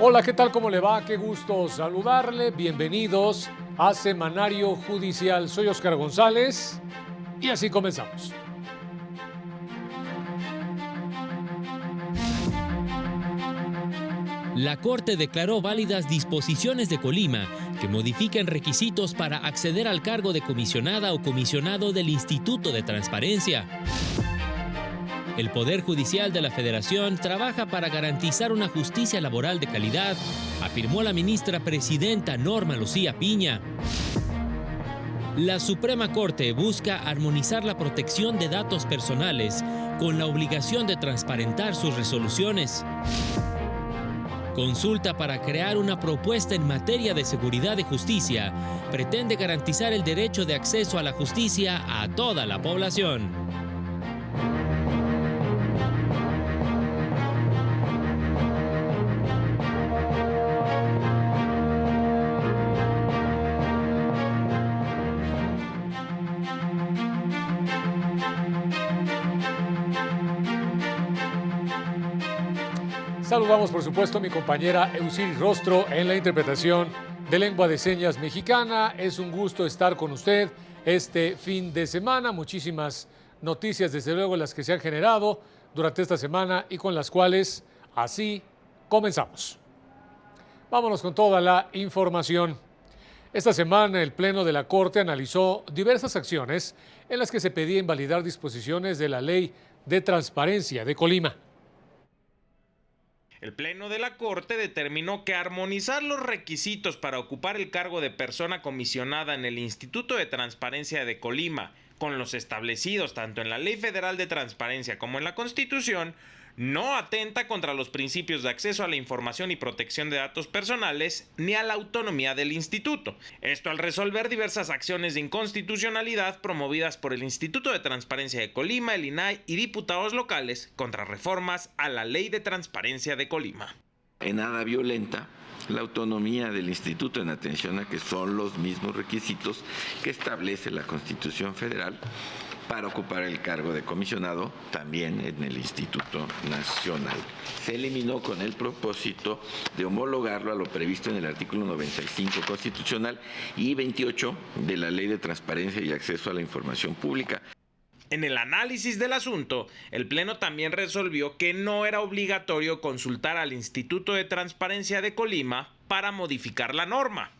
Hola, ¿qué tal? ¿Cómo le va? Qué gusto saludarle. Bienvenidos a Semanario Judicial. Soy Óscar González y así comenzamos. La Corte declaró válidas disposiciones de Colima que modifican requisitos para acceder al cargo de comisionada o comisionado del Instituto de Transparencia. El Poder Judicial de la Federación trabaja para garantizar una justicia laboral de calidad, afirmó la ministra presidenta Norma Lucía Piña. La Suprema Corte busca armonizar la protección de datos personales con la obligación de transparentar sus resoluciones. Consulta para crear una propuesta en materia de seguridad y justicia pretende garantizar el derecho de acceso a la justicia a toda la población. Saludamos, por supuesto, a mi compañera Eusiris Rostro en la interpretación de lengua de señas mexicana. Es un gusto estar con usted este fin de semana. Muchísimas noticias, desde luego, las que se han generado durante esta semana y con las cuales así comenzamos. Vámonos con toda la información. Esta semana el Pleno de la Corte analizó diversas acciones en las que se pedía invalidar disposiciones de la Ley de Transparencia de Colima. El Pleno de la Corte determinó que armonizar los requisitos para ocupar el cargo de persona comisionada en el Instituto de Transparencia de Colima con los establecidos tanto en la Ley Federal de Transparencia como en la Constitución no atenta contra los principios de acceso a la información y protección de datos personales ni a la autonomía del instituto. Esto al resolver diversas acciones de inconstitucionalidad promovidas por el Instituto de Transparencia de Colima, el INAI y diputados locales contra reformas a la Ley de Transparencia de Colima. En nada violenta la autonomía del instituto en atención a que son los mismos requisitos que establece la Constitución Federal para ocupar el cargo de comisionado también en el Instituto Nacional. Se eliminó con el propósito de homologarlo a lo previsto en el artículo 95 constitucional y 28 de la Ley de Transparencia y Acceso a la Información Pública. En el análisis del asunto, el Pleno también resolvió que no era obligatorio consultar al Instituto de Transparencia de Colima para modificar la norma.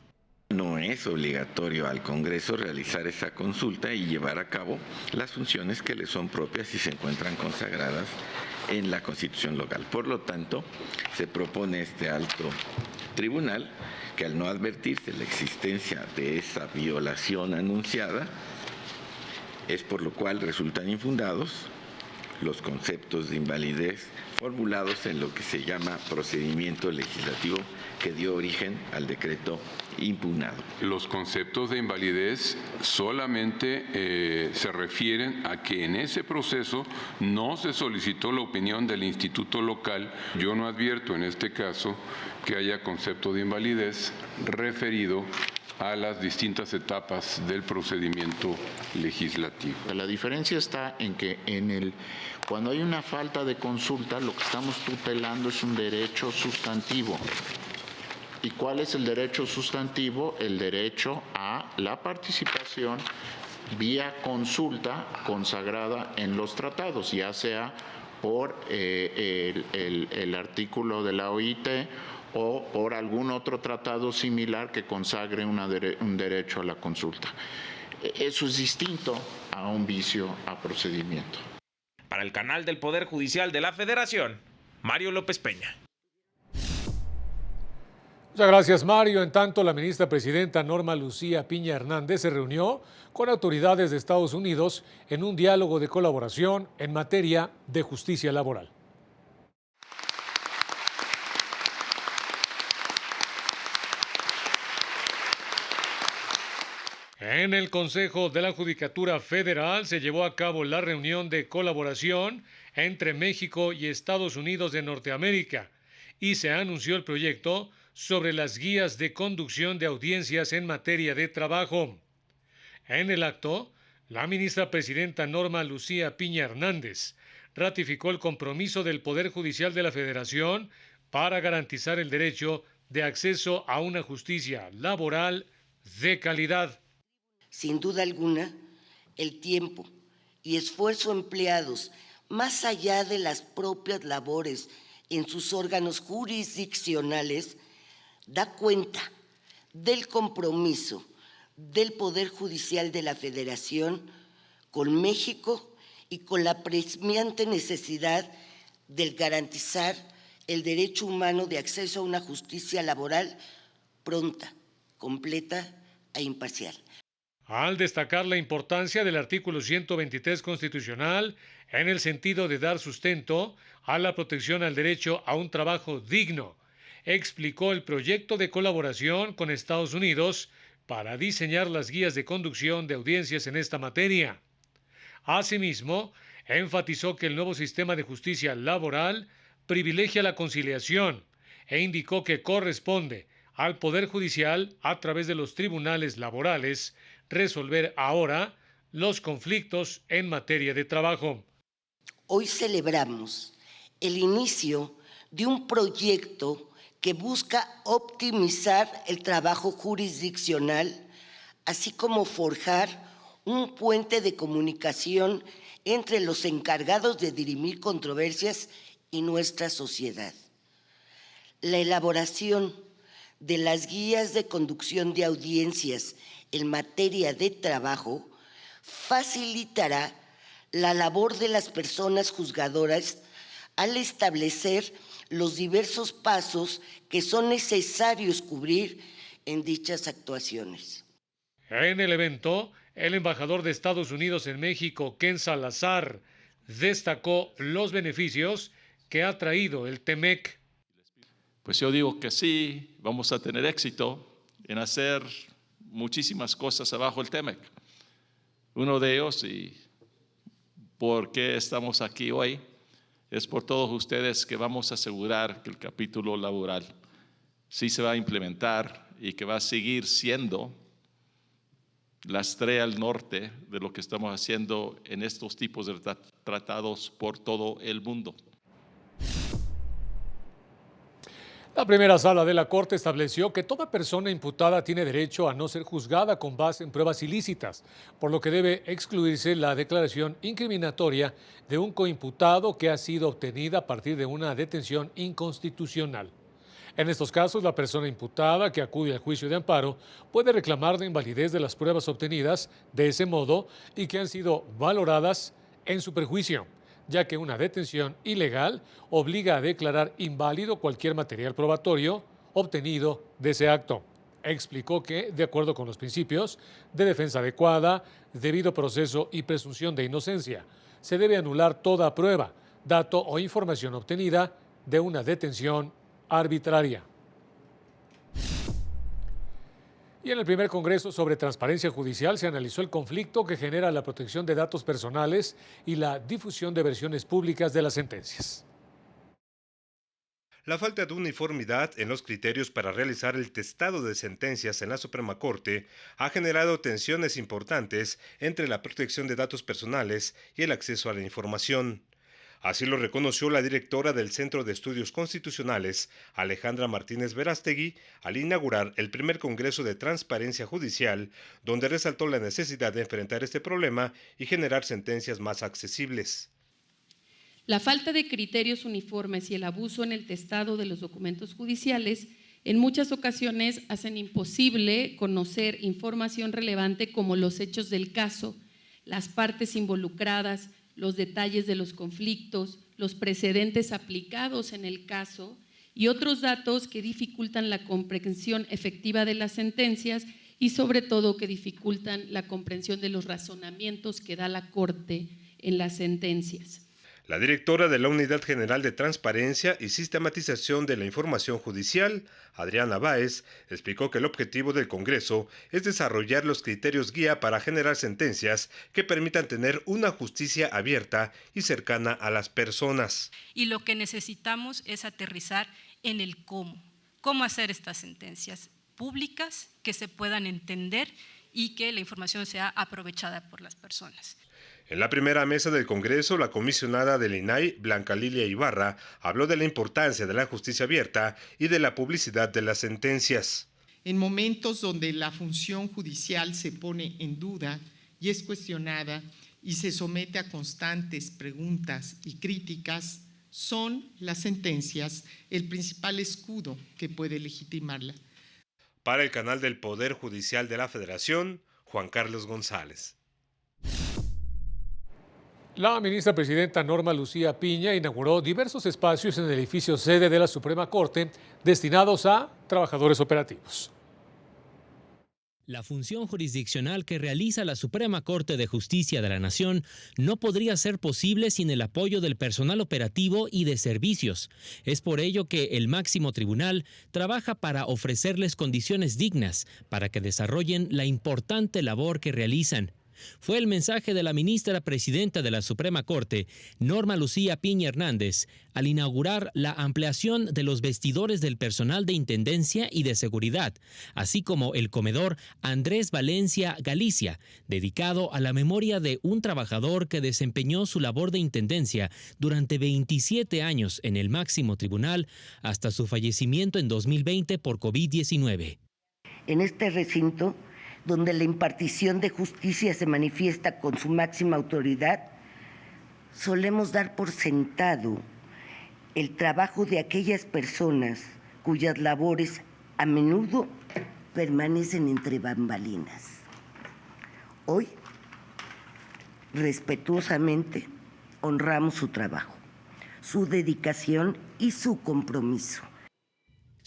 No es obligatorio al Congreso realizar esa consulta y llevar a cabo las funciones que le son propias y se encuentran consagradas en la Constitución local. Por lo tanto, se propone este alto tribunal que al no advertirse la existencia de esa violación anunciada, es por lo cual resultan infundados los conceptos de invalidez formulados en lo que se llama procedimiento legislativo que dio origen al decreto impugnado. Los conceptos de invalidez solamente se refieren a que en ese proceso no se solicitó la opinión del instituto local. Yo no advierto en este caso que haya concepto de invalidez referido a las distintas etapas del procedimiento legislativo. La diferencia está en que cuando hay una falta de consulta, lo que estamos tutelando es un derecho sustantivo. ¿Y cuál es el derecho sustantivo? El derecho a la participación vía consulta consagrada en los tratados, ya sea por el artículo de la OIT o por algún otro tratado similar que consagre un derecho a la consulta. Eso es distinto a un vicio a procedimiento. Para el canal del Poder Judicial de la Federación, Mario López Peña. Muchas gracias, Mario. En tanto, la ministra presidenta Norma Lucía Piña Hernández se reunió con autoridades de Estados Unidos en un diálogo de colaboración en materia de justicia laboral. En el Consejo de la Judicatura Federal se llevó a cabo la reunión de colaboración entre México y Estados Unidos de Norteamérica y se anunció el proyecto sobre las guías de conducción de audiencias en materia de trabajo. En el acto, la ministra presidenta Norma Lucía Piña Hernández ratificó el compromiso del Poder Judicial de la Federación para garantizar el derecho de acceso a una justicia laboral de calidad. Sin duda alguna, el tiempo y esfuerzo empleados más allá de las propias labores en sus órganos jurisdiccionales da cuenta del compromiso del Poder Judicial de la Federación con México y con la apremiante necesidad de garantizar el derecho humano de acceso a una justicia laboral pronta, completa e imparcial. Al destacar la importancia del artículo 123 constitucional en el sentido de dar sustento a la protección al derecho a un trabajo digno, explicó el proyecto de colaboración con Estados Unidos para diseñar las guías de conducción de audiencias en esta materia. Asimismo, enfatizó que el nuevo sistema de justicia laboral privilegia la conciliación e indicó que corresponde al Poder Judicial, a través de los tribunales laborales, resolver ahora los conflictos en materia de trabajo. Hoy celebramos el inicio de un proyecto que busca optimizar el trabajo jurisdiccional, así como forjar un puente de comunicación entre los encargados de dirimir controversias y nuestra sociedad. La elaboración de las guías de conducción de audiencias en materia de trabajo facilitará la labor de las personas juzgadoras al establecer los diversos pasos que son necesarios cubrir en dichas actuaciones. En el evento, el embajador de Estados Unidos en México, Ken Salazar, destacó los beneficios que ha traído el TEMEC. Pues yo digo que sí, vamos a tener éxito en hacer muchísimas cosas abajo el TEMEC. Uno de ellos, y por qué estamos aquí hoy, es por todos ustedes que vamos a asegurar que el capítulo laboral sí se va a implementar y que va a seguir siendo la estrella al norte de lo que estamos haciendo en estos tipos de tratados por todo el mundo. La primera sala de la Corte estableció que toda persona imputada tiene derecho a no ser juzgada con base en pruebas ilícitas, por lo que debe excluirse la declaración incriminatoria de un coimputado que ha sido obtenida a partir de una detención inconstitucional. En estos casos, la persona imputada que acude al juicio de amparo puede reclamar la invalidez de las pruebas obtenidas de ese modo y que han sido valoradas en su perjuicio, ya que una detención ilegal obliga a declarar inválido cualquier material probatorio obtenido de ese acto. Explicó que, de acuerdo con los principios de defensa adecuada, debido proceso y presunción de inocencia, se debe anular toda prueba, dato o información obtenida de una detención arbitraria. Y en el primer Congreso sobre Transparencia Judicial se analizó el conflicto que genera la protección de datos personales y la difusión de versiones públicas de las sentencias. La falta de uniformidad en los criterios para realizar el testado de sentencias en la Suprema Corte ha generado tensiones importantes entre la protección de datos personales y el acceso a la información. Así lo reconoció la directora del Centro de Estudios Constitucionales, Alejandra Martínez Verástegui, al inaugurar el primer Congreso de Transparencia Judicial, donde resaltó la necesidad de enfrentar este problema y generar sentencias más accesibles. La falta de criterios uniformes y el abuso en el testado de los documentos judiciales en muchas ocasiones hacen imposible conocer información relevante como los hechos del caso, las partes involucradas, los detalles de los conflictos, los precedentes aplicados en el caso y otros datos que dificultan la comprensión efectiva de las sentencias y sobre todo que dificultan la comprensión de los razonamientos que da la Corte en las sentencias. La directora de la Unidad General de Transparencia y Sistematización de la Información Judicial, Adriana Báez, explicó que el objetivo del Congreso es desarrollar los criterios guía para generar sentencias que permitan tener una justicia abierta y cercana a las personas. Y lo que necesitamos es aterrizar en el cómo hacer estas sentencias públicas que se puedan entender y que la información sea aprovechada por las personas. En la primera mesa del Congreso, la comisionada del INAI, Blanca Lilia Ibarra, habló de la importancia de la justicia abierta y de la publicidad de las sentencias. En momentos donde la función judicial se pone en duda y es cuestionada y se somete a constantes preguntas y críticas, son las sentencias el principal escudo que puede legitimarla. Para el canal del Poder Judicial de la Federación, Juan Carlos González. La ministra presidenta Norma Lucía Piña inauguró diversos espacios en el edificio sede de la Suprema Corte destinados a trabajadores operativos. La función jurisdiccional que realiza la Suprema Corte de Justicia de la Nación no podría ser posible sin el apoyo del personal operativo y de servicios. Es por ello que el máximo tribunal trabaja para ofrecerles condiciones dignas para que desarrollen la importante labor que realizan. Fue el mensaje de la ministra presidenta de la Suprema Corte, Norma Lucía Piña Hernández, al inaugurar la ampliación de los vestidores del personal de Intendencia y de Seguridad, así como el comedor Andrés Valencia Galicia, dedicado a la memoria de un trabajador que desempeñó su labor de intendencia durante 27 años en el máximo tribunal hasta su fallecimiento en 2020 por COVID-19. En este recinto, donde la impartición de justicia se manifiesta con su máxima autoridad, solemos dar por sentado el trabajo de aquellas personas cuyas labores a menudo permanecen entre bambalinas. Hoy, respetuosamente, honramos su trabajo, su dedicación y su compromiso.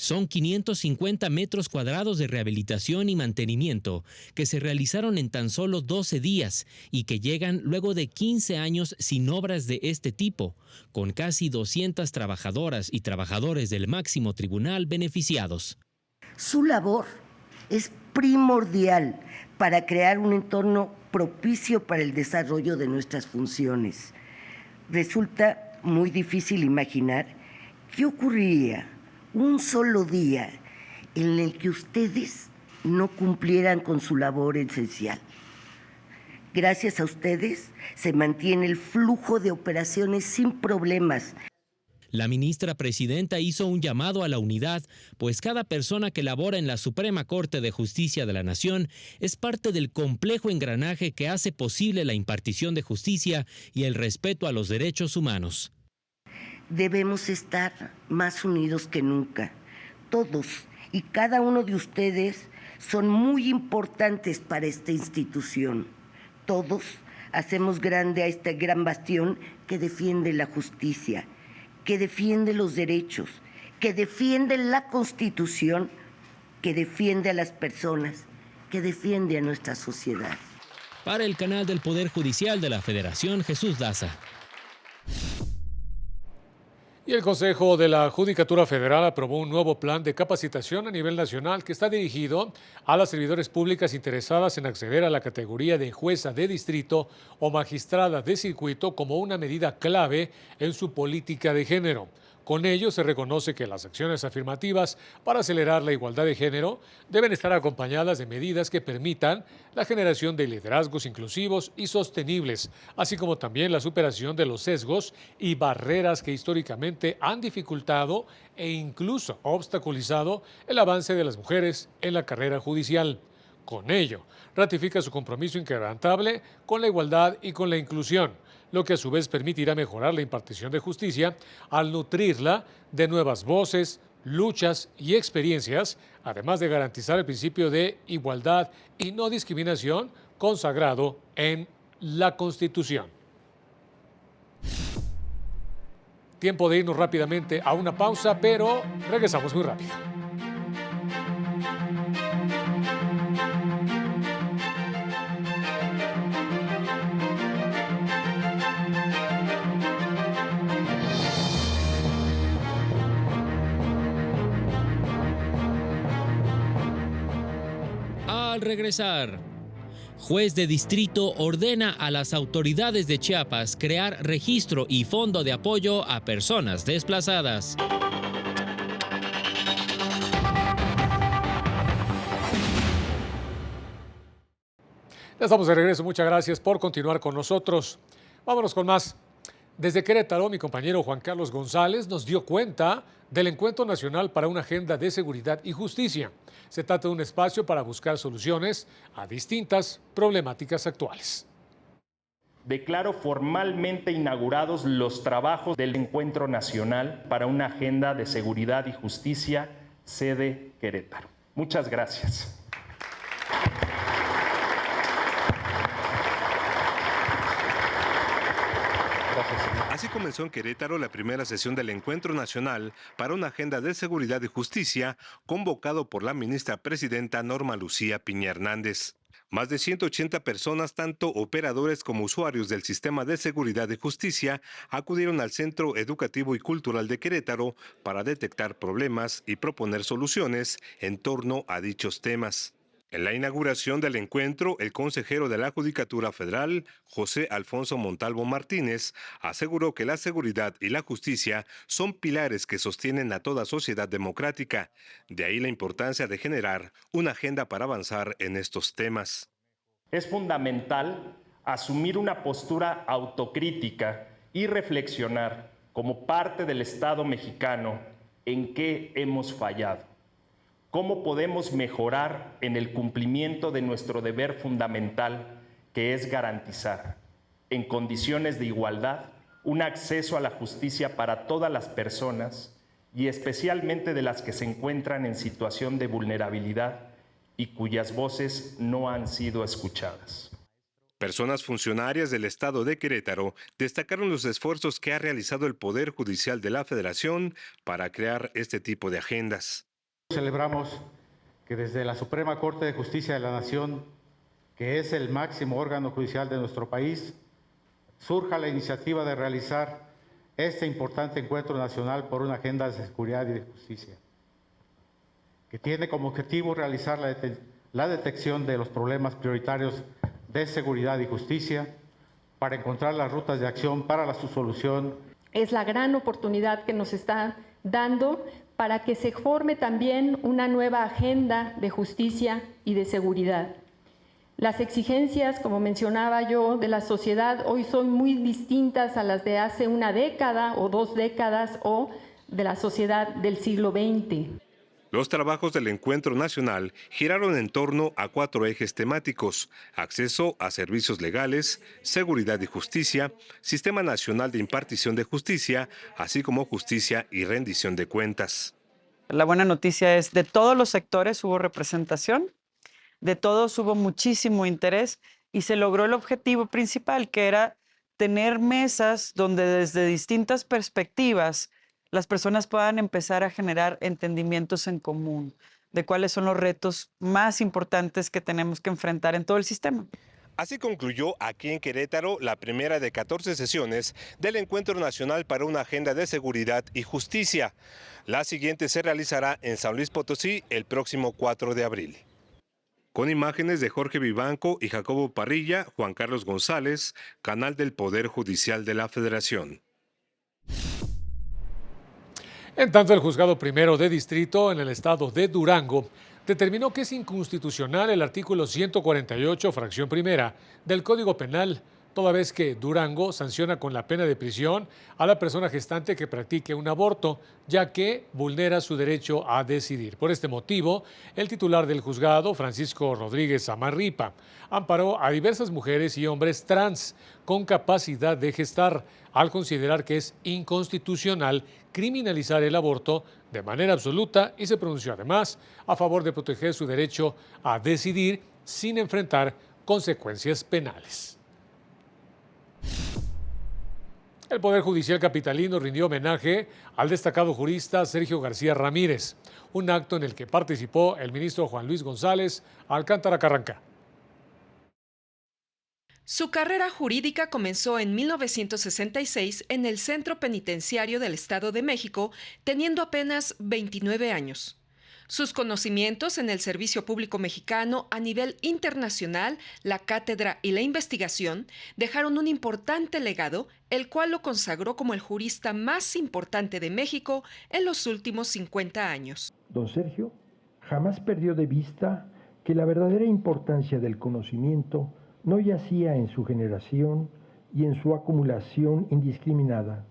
Son 550 metros cuadrados de rehabilitación y mantenimiento que se realizaron en tan solo 12 días y que llegan luego de 15 años sin obras de este tipo, con casi 200 trabajadoras y trabajadores del máximo tribunal beneficiados. Su labor es primordial para crear un entorno propicio para el desarrollo de nuestras funciones. Resulta muy difícil imaginar qué ocurriría un solo día en el que ustedes no cumplieran con su labor esencial. Gracias a ustedes se mantiene el flujo de operaciones sin problemas. La ministra presidenta hizo un llamado a la unidad, pues cada persona que labora en la Suprema Corte de Justicia de la Nación es parte del complejo engranaje que hace posible la impartición de justicia y el respeto a los derechos humanos. Debemos estar más unidos que nunca. Todos y cada uno de ustedes son muy importantes para esta institución. Todos hacemos grande a este gran bastión que defiende la justicia, que defiende los derechos, que defiende la Constitución, que defiende a las personas, que defiende a nuestra sociedad. Para el canal del Poder Judicial de la Federación, Jesús Daza. Y el Consejo de la Judicatura Federal aprobó un nuevo plan de capacitación a nivel nacional que está dirigido a las servidoras públicas interesadas en acceder a la categoría de jueza de distrito o magistrada de circuito como una medida clave en su política de género. Con ello se reconoce que las acciones afirmativas para acelerar la igualdad de género deben estar acompañadas de medidas que permitan la generación de liderazgos inclusivos y sostenibles, así como también la superación de los sesgos y barreras que históricamente han dificultado e incluso obstaculizado el avance de las mujeres en la carrera judicial. Con ello, ratifica su compromiso inquebrantable con la igualdad y con la inclusión, lo que a su vez permitirá mejorar la impartición de justicia al nutrirla de nuevas voces, luchas y experiencias, además de garantizar el principio de igualdad y no discriminación consagrado en la Constitución. Tiempo de irnos rápidamente a una pausa, pero regresamos muy rápido. Al regresar, juez de distrito ordena a las autoridades de Chiapas crear registro y fondo de apoyo a personas desplazadas. Ya estamos de regreso, muchas gracias por continuar con nosotros. Vámonos con más. Desde Querétaro, mi compañero Juan Carlos González nos dio cuenta del Encuentro Nacional para una Agenda de Seguridad y Justicia. Se trata de un espacio para buscar soluciones a distintas problemáticas actuales. Declaro formalmente inaugurados los trabajos del Encuentro Nacional para una Agenda de Seguridad y Justicia, sede Querétaro. Muchas gracias. Así comenzó en Querétaro la primera sesión del Encuentro Nacional para una Agenda de Seguridad y Justicia, convocado por la ministra presidenta Norma Lucía Piña Hernández. Más de 180 personas, tanto operadores como usuarios del sistema de seguridad y justicia, acudieron al Centro Educativo y Cultural de Querétaro para detectar problemas y proponer soluciones en torno a dichos temas. En la inauguración del encuentro, el consejero de la Judicatura Federal, José Alfonso Montalvo Martínez, aseguró que la seguridad y la justicia son pilares que sostienen a toda sociedad democrática. De ahí la importancia de generar una agenda para avanzar en estos temas. Es fundamental asumir una postura autocrítica y reflexionar como parte del Estado mexicano en qué hemos fallado. ¿Cómo podemos mejorar en el cumplimiento de nuestro deber fundamental, que es garantizar, en condiciones de igualdad, un acceso a la justicia para todas las personas y especialmente de las que se encuentran en situación de vulnerabilidad y cuyas voces no han sido escuchadas? Personas funcionarias del Estado de Querétaro destacaron los esfuerzos que ha realizado el Poder Judicial de la Federación para crear este tipo de agendas. Celebramos que desde la Suprema Corte de Justicia de la Nación, que es el máximo órgano judicial de nuestro país, surja la iniciativa de realizar este importante encuentro nacional por una agenda de seguridad y de justicia, que tiene como objetivo realizar la detección de los problemas prioritarios de seguridad y justicia para encontrar las rutas de acción para su solución. Es la gran oportunidad que nos está dando para que se forme también una nueva agenda de justicia y de seguridad. Las exigencias, como mencionaba yo, de la sociedad hoy son muy distintas a las de hace una década o 2 décadas o de la sociedad del siglo XX. Los trabajos del Encuentro Nacional giraron en torno a 4 ejes temáticos: acceso a servicios legales, seguridad y justicia, Sistema Nacional de Impartición de Justicia, así como justicia y rendición de cuentas. La buena noticia es, de todos los sectores hubo representación, de todos hubo muchísimo interés y se logró el objetivo principal, que era tener mesas donde desde distintas perspectivas las personas puedan empezar a generar entendimientos en común de cuáles son los retos más importantes que tenemos que enfrentar en todo el sistema. Así concluyó aquí en Querétaro la primera de 14 sesiones del Encuentro Nacional para una Agenda de Seguridad y Justicia. La siguiente se realizará en San Luis Potosí el próximo 4 de abril. Con imágenes de Jorge Vivanco y Jacobo Parrilla, Juan Carlos González, Canal del Poder Judicial de la Federación. En tanto, el Juzgado Primero de Distrito en el estado de Durango determinó que es inconstitucional el artículo 148, fracción primera, del Código Penal, toda vez que Durango sanciona con la pena de prisión a la persona gestante que practique un aborto, ya que vulnera su derecho a decidir. Por este motivo, el titular del juzgado, Francisco Rodríguez Amarripa, amparó a diversas mujeres y hombres trans con capacidad de gestar, al considerar que es inconstitucional criminalizar el aborto de manera absoluta, y se pronunció además a favor de proteger su derecho a decidir sin enfrentar consecuencias penales. El Poder Judicial capitalino rindió homenaje al destacado jurista Sergio García Ramírez, un acto en el que participó el ministro Juan Luis González Alcántara Carranca. Su carrera jurídica comenzó en 1966 en el Centro Penitenciario del Estado de México, teniendo apenas 29 años. Sus conocimientos en el servicio público mexicano a nivel internacional, la cátedra y la investigación dejaron un importante legado, el cual lo consagró como el jurista más importante de México en los últimos 50 años. Don Sergio jamás perdió de vista que la verdadera importancia del conocimiento no yacía en su generación y en su acumulación indiscriminada,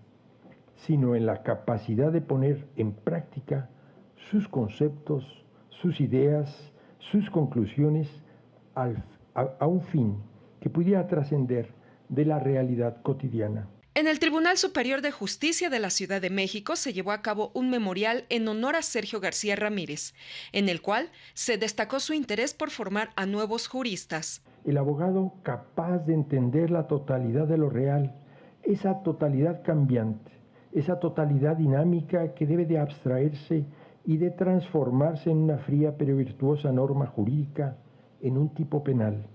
sino en la capacidad de poner en práctica sus conceptos, sus ideas, sus conclusiones a un fin que pudiera trascender de la realidad cotidiana. En el Tribunal Superior de Justicia de la Ciudad de México se llevó a cabo un memorial en honor a Sergio García Ramírez, en el cual se destacó su interés por formar a nuevos juristas. El abogado capaz de entender la totalidad de lo real, esa totalidad cambiante, esa totalidad dinámica que debe de abstraerse y de transformarse en una fría pero virtuosa norma jurídica, en un tipo penal,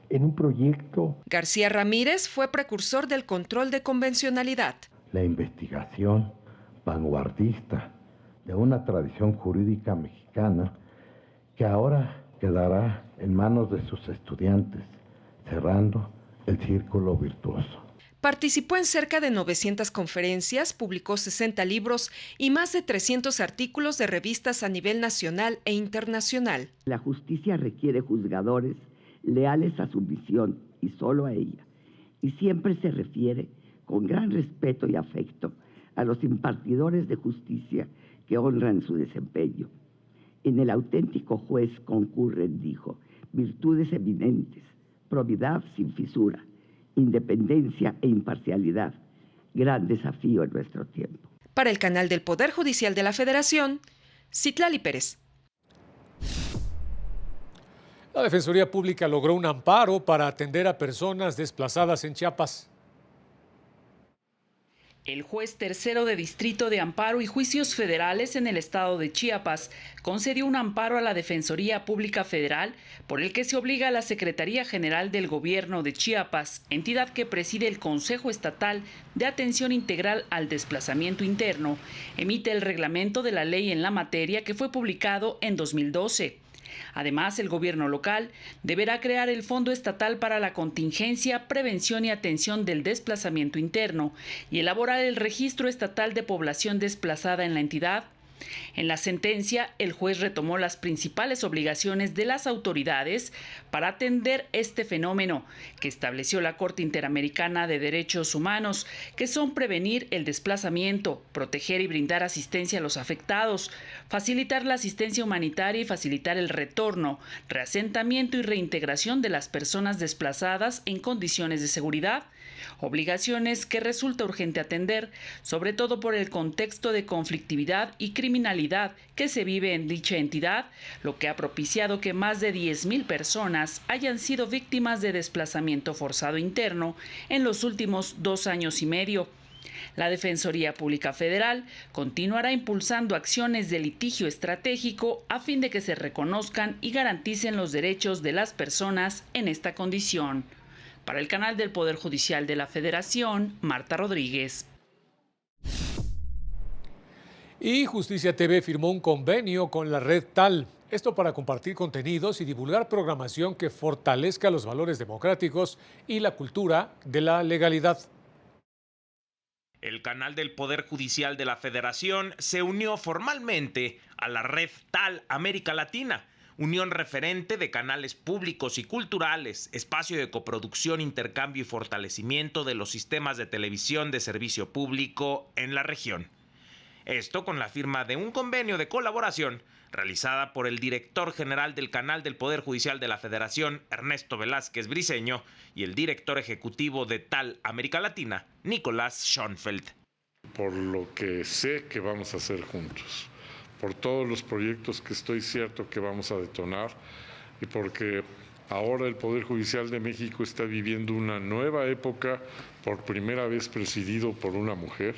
en un proyecto. García Ramírez fue precursor del control de convencionalidad. La investigación vanguardista de una tradición jurídica mexicana que ahora quedará en manos de sus estudiantes, cerrando el círculo virtuoso. Participó en cerca de 900 conferencias, publicó 60 libros y más de 300 artículos de revistas a nivel nacional e internacional. La justicia requiere juzgadores leales a su misión y solo a ella, y siempre se refiere con gran respeto y afecto a los impartidores de justicia que honran su desempeño. En el auténtico juez concurren, dijo, virtudes eminentes, probidad sin fisura, independencia e imparcialidad, gran desafío en nuestro tiempo. Para el canal del Poder Judicial de la Federación, Citlali Pérez. La Defensoría Pública logró un amparo para atender a personas desplazadas en Chiapas. El juez tercero de Distrito de Amparo y Juicios Federales en el estado de Chiapas concedió un amparo a la Defensoría Pública Federal por el que se obliga a la Secretaría General del Gobierno de Chiapas, entidad que preside el Consejo Estatal de Atención Integral al Desplazamiento Interno, emite el reglamento de la ley en la materia que fue publicado en 2012. Además, el gobierno local deberá crear el Fondo Estatal para la Contingencia, Prevención y Atención del Desplazamiento Interno y elaborar el Registro Estatal de Población Desplazada en la entidad. En la sentencia, el juez retomó las principales obligaciones de las autoridades para atender este fenómeno que estableció la Corte Interamericana de Derechos Humanos, que son prevenir el desplazamiento, proteger y brindar asistencia a los afectados, facilitar la asistencia humanitaria y facilitar el retorno, reasentamiento y reintegración de las personas desplazadas en condiciones de seguridad. Obligaciones que resulta urgente atender, sobre todo por el contexto de conflictividad y criminalidad que se vive en dicha entidad, lo que ha propiciado que más de 10,000 personas hayan sido víctimas de desplazamiento forzado interno en los últimos 2 años y medio. La Defensoría Pública Federal continuará impulsando acciones de litigio estratégico a fin de que se reconozcan y garanticen los derechos de las personas en esta condición. Para el canal del Poder Judicial de la Federación, Marta Rodríguez. Y Justicia TV firmó un convenio con la red TAL. Esto para compartir contenidos y divulgar programación que fortalezca los valores democráticos y la cultura de la legalidad. El canal del Poder Judicial de la Federación se unió formalmente a la red TAL América Latina, unión referente de canales públicos y culturales, espacio de coproducción, intercambio y fortalecimiento de los sistemas de televisión de servicio público en la región. Esto con la firma de un convenio de colaboración realizada por el director general del canal del Poder Judicial de la Federación, Ernesto Velázquez Briceño, y el director ejecutivo de TAL América Latina, Nicolás Schoenfeld. Por lo que sé que vamos a hacer juntos, por todos los proyectos que estoy cierto que vamos a detonar y porque ahora el Poder Judicial de México está viviendo una nueva época, por primera vez presidido por una mujer,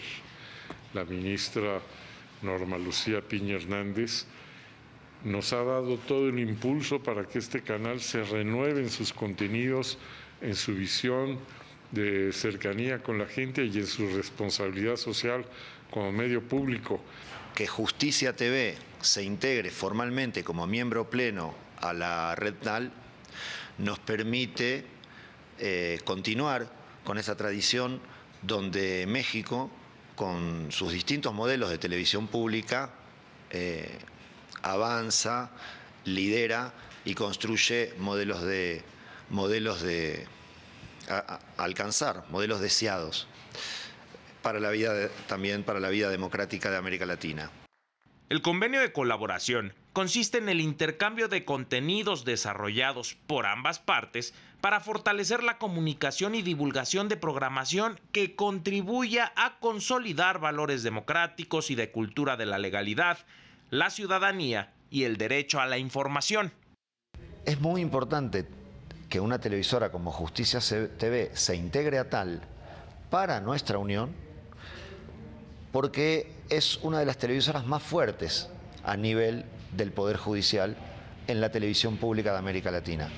la ministra Norma Lucía Piña Hernández, nos ha dado todo el impulso para que este canal se renueve en sus contenidos, en su visión de cercanía con la gente y en su responsabilidad social como medio público. Que Justicia TV se integre formalmente como miembro pleno a la red TAL nos permite continuar con esa tradición donde México, con sus distintos modelos de televisión pública, avanza, lidera y construye modelos de modelos alcanzar modelos deseados para la vida, también para la vida democrática de América Latina. El convenio de colaboración consiste en el intercambio de contenidos desarrollados por ambas partes para fortalecer la comunicación y divulgación de programación que contribuya a consolidar valores democráticos y de cultura de la legalidad, la ciudadanía y el derecho a la información. Es muy importante que una televisora como Justicia TV se integre a tal para nuestra unión, porque es una de las televisoras más fuertes a nivel del Poder Judicial en la televisión pública de América Latina.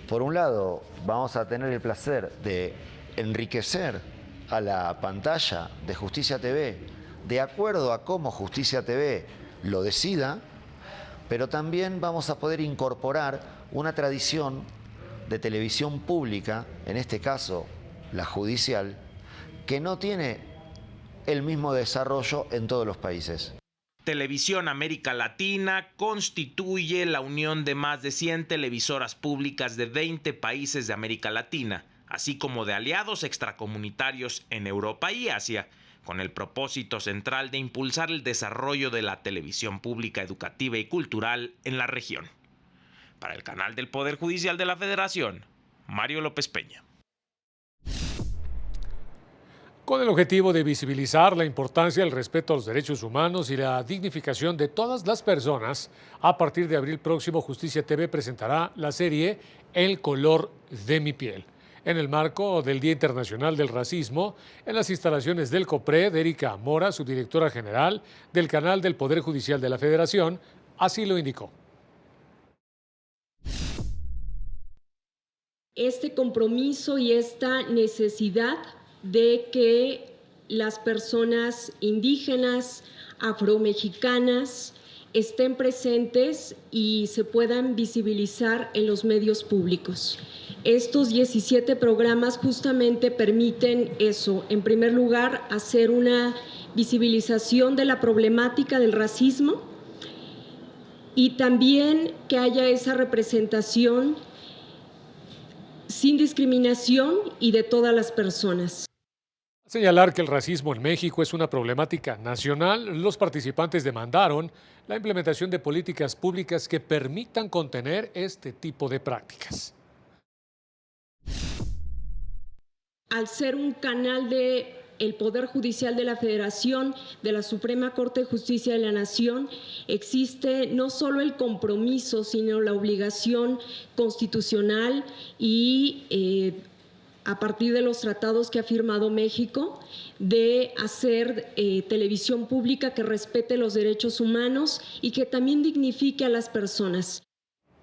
Por un lado, vamos a tener el placer de enriquecer a la pantalla de Justicia TV de acuerdo a cómo Justicia TV lo decida, pero también vamos a poder incorporar una tradición de televisión pública, en este caso la judicial, que no tiene el mismo desarrollo en todos los países. Televisión América Latina constituye la unión de más de 100 televisoras públicas de 20 países de América Latina, así como de aliados extracomunitarios en Europa y Asia, con el propósito central de impulsar el desarrollo de la televisión pública educativa y cultural en la región. Para el canal del Poder Judicial de la Federación, Mario López Peña. Con el objetivo de visibilizar la importancia del respeto a los derechos humanos y la dignificación de todas las personas, a partir de abril próximo, Justicia TV presentará la serie El color de mi piel. En el marco del Día Internacional del Racismo, en las instalaciones del COPRED, Erika Mora, subdirectora general del canal del Poder Judicial de la Federación, así lo indicó. Este compromiso y esta necesidad de que las personas indígenas, afromexicanas, estén presentes y se puedan visibilizar en los medios públicos. Estos 17 programas justamente permiten eso. En primer lugar, hacer una visibilización de la problemática del racismo y también que haya esa representación sin discriminación y de todas las personas. Señalar que el racismo en México es una problemática nacional, los participantes demandaron la implementación de políticas públicas que permitan contener este tipo de prácticas. Al ser un canal del Poder Judicial de la Federación, de la Suprema Corte de Justicia de la Nación, existe no solo el compromiso, sino la obligación constitucional y a partir de los tratados que ha firmado México, de hacer televisión pública que respete los derechos humanos y que también dignifique a las personas.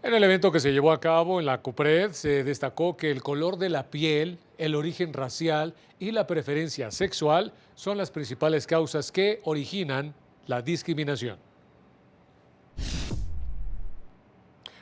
En el evento que se llevó a cabo en la COPRED se destacó que el color de la piel, el origen racial y la preferencia sexual son las principales causas que originan la discriminación.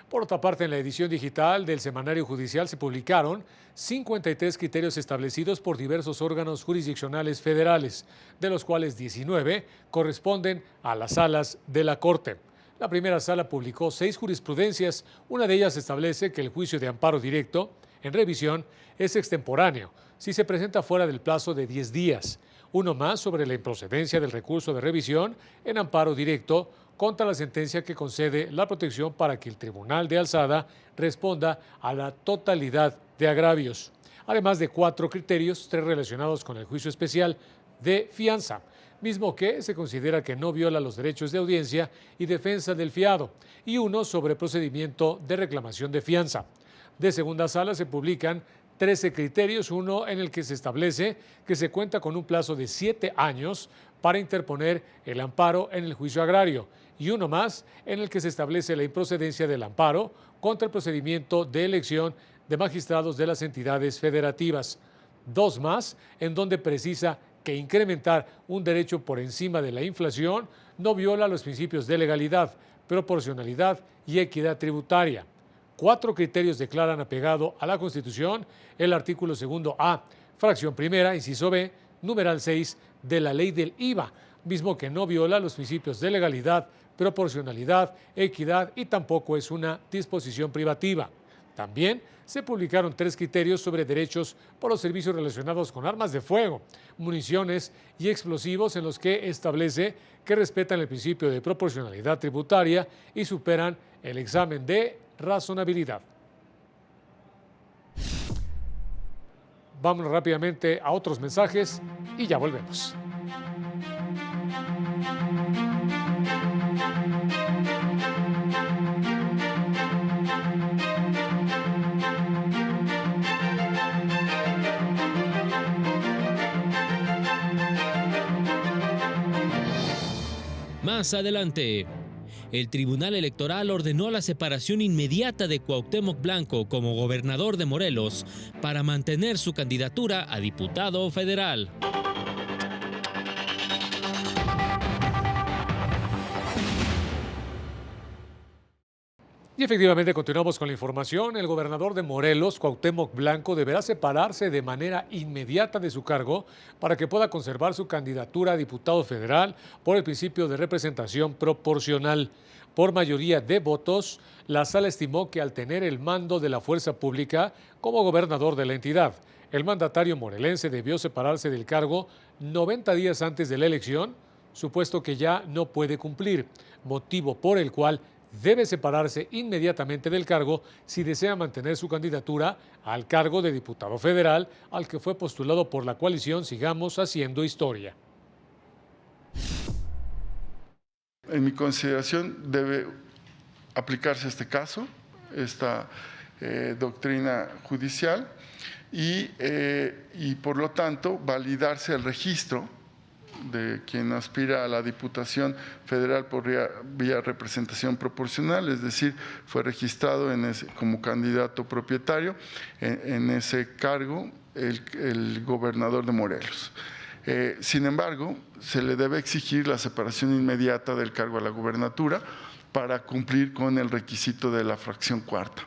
Por otra parte, en la edición digital del Semanario Judicial se publicaron 53 criterios establecidos por diversos órganos jurisdiccionales federales, de los cuales 19 corresponden a las salas de la Corte. La primera sala publicó 6 jurisprudencias. Una de ellas establece que el juicio de amparo directo en revisión es extemporáneo si se presenta fuera del plazo de 10 días. Uno más sobre la improcedencia del recurso de revisión en amparo directo contra la sentencia que concede la protección para que el Tribunal de Alzada responda a la totalidad de agravios. Además de 4 criterios, 3 relacionados con el juicio especial de fianza, mismo que se considera que no viola los derechos de audiencia y defensa del fiado, y uno sobre procedimiento de reclamación de fianza. De segunda sala se publican 13 criterios, uno en el que se establece que se cuenta con un plazo de 7 años para interponer el amparo en el juicio agrario, y uno más en el que se establece la improcedencia del amparo contra el procedimiento de elección de magistrados de las entidades federativas. 2 más en donde precisa que incrementar un derecho por encima de la inflación no viola los principios de legalidad, proporcionalidad y equidad tributaria. 4 criterios declaran apegado a la Constitución el artículo 2A, fracción primera, inciso B, numeral 6 de la ley del IVA, mismo que no viola los principios de legalidad, proporcionalidad, equidad y tampoco es una disposición privativa. También se publicaron 3 criterios sobre derechos por los servicios relacionados con armas de fuego, municiones y explosivos, en los que establece que respetan el principio de proporcionalidad tributaria y superan el examen de razonabilidad. Vámonos rápidamente a otros mensajes y ya volvemos. Más adelante, el Tribunal Electoral ordenó la separación inmediata de Cuauhtémoc Blanco como gobernador de Morelos para mantener su candidatura a diputado federal. Y efectivamente continuamos con la información. El gobernador de Morelos, Cuauhtémoc Blanco, deberá separarse de manera inmediata de su cargo para que pueda conservar su candidatura a diputado federal por el principio de representación proporcional. Por mayoría de votos, la sala estimó que al tener el mando de la fuerza pública como gobernador de la entidad, el mandatario morelense debió separarse del cargo 90 días antes de la elección, supuesto que ya no puede cumplir, motivo por el cual debe separarse inmediatamente del cargo si desea mantener su candidatura al cargo de diputado federal, al que fue postulado por la coalición Sigamos Haciendo Historia. En mi consideración debe aplicarse este caso, esta doctrina judicial y por lo tanto validarse el registro de quien aspira a la Diputación Federal por vía representación proporcional, es decir, fue registrado como candidato propietario en ese cargo el gobernador de Morelos. Sin embargo, se le debe exigir la separación inmediata del cargo a la gubernatura para cumplir con el requisito de la fracción cuarta.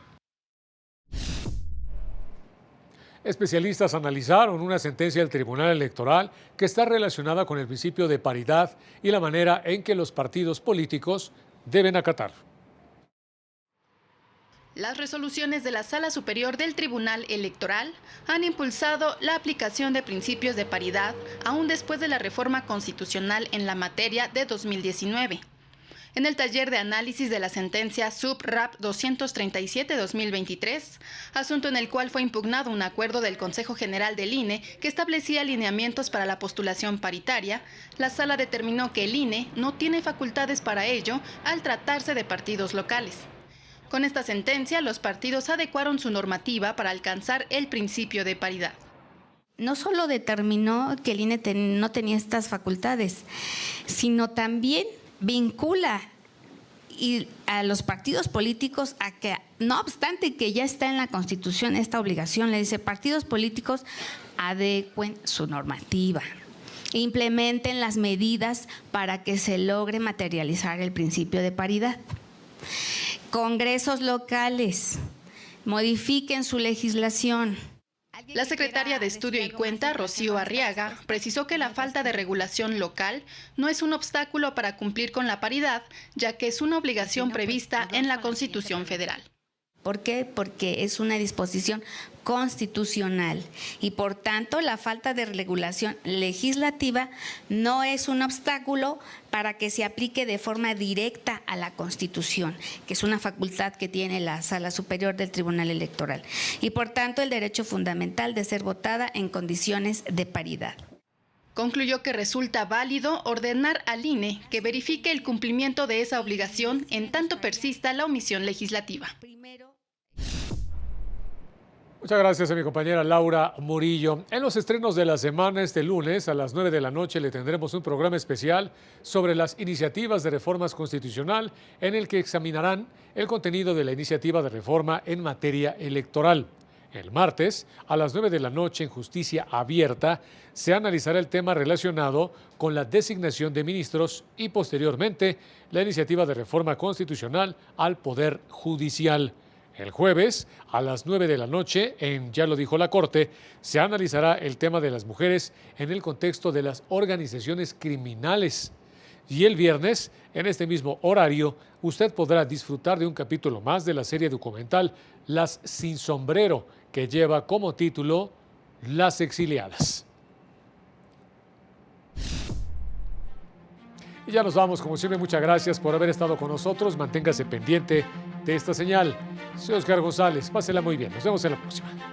Especialistas analizaron una sentencia del Tribunal Electoral que está relacionada con el principio de paridad y la manera en que los partidos políticos deben acatar. Las resoluciones de la Sala Superior del Tribunal Electoral han impulsado la aplicación de principios de paridad aún después de la reforma constitucional en la materia de 2019. En el taller de análisis de la sentencia Sub-RAP 237-2023, asunto en el cual fue impugnado un acuerdo del Consejo General del INE que establecía lineamientos para la postulación paritaria, la sala determinó que el INE no tiene facultades para ello al tratarse de partidos locales. Con esta sentencia, los partidos adecuaron su normativa para alcanzar el principio de paridad. No solo determinó que el INE no tenía estas facultades, sino también vincula a los partidos políticos a que, no obstante que ya está en la Constitución esta obligación, le dice, partidos políticos adecuen su normativa, implementen las medidas para que se logre materializar el principio de paridad. Congresos locales, modifiquen su legislación. La secretaria de Estudio y Cuenta, Rocío Arriaga, precisó que la falta de regulación local no es un obstáculo para cumplir con la paridad, ya que es una obligación prevista en la Constitución Federal. ¿Por qué? Porque es una disposición constitucional y por tanto la falta de regulación legislativa no es un obstáculo para que se aplique de forma directa a la Constitución, que es una facultad que tiene la Sala Superior del Tribunal Electoral, y por tanto el derecho fundamental de ser votada en condiciones de paridad. Concluyó que resulta válido ordenar al INE que verifique el cumplimiento de esa obligación en tanto persista la omisión legislativa. Muchas gracias a mi compañera Laura Murillo. En los estrenos de la semana, este lunes a las 9 de la noche le tendremos un programa especial sobre las iniciativas de reformas constitucional en el que examinarán el contenido de la iniciativa de reforma en materia electoral. El martes, a las 9 de la noche en Justicia Abierta, se analizará el tema relacionado con la designación de ministros y posteriormente la iniciativa de reforma constitucional al Poder Judicial. El jueves, a las 9 de la noche, en Ya lo dijo la Corte, se analizará el tema de las mujeres en el contexto de las organizaciones criminales. Y el viernes, en este mismo horario, usted podrá disfrutar de un capítulo más de la serie documental Las Sin Sombrero, que lleva como título Las Exiliadas. Y ya nos vamos, como siempre, muchas gracias por haber estado con nosotros. Manténgase pendiente de esta señal. Soy Oscar González, pásela muy bien. Nos vemos en la próxima.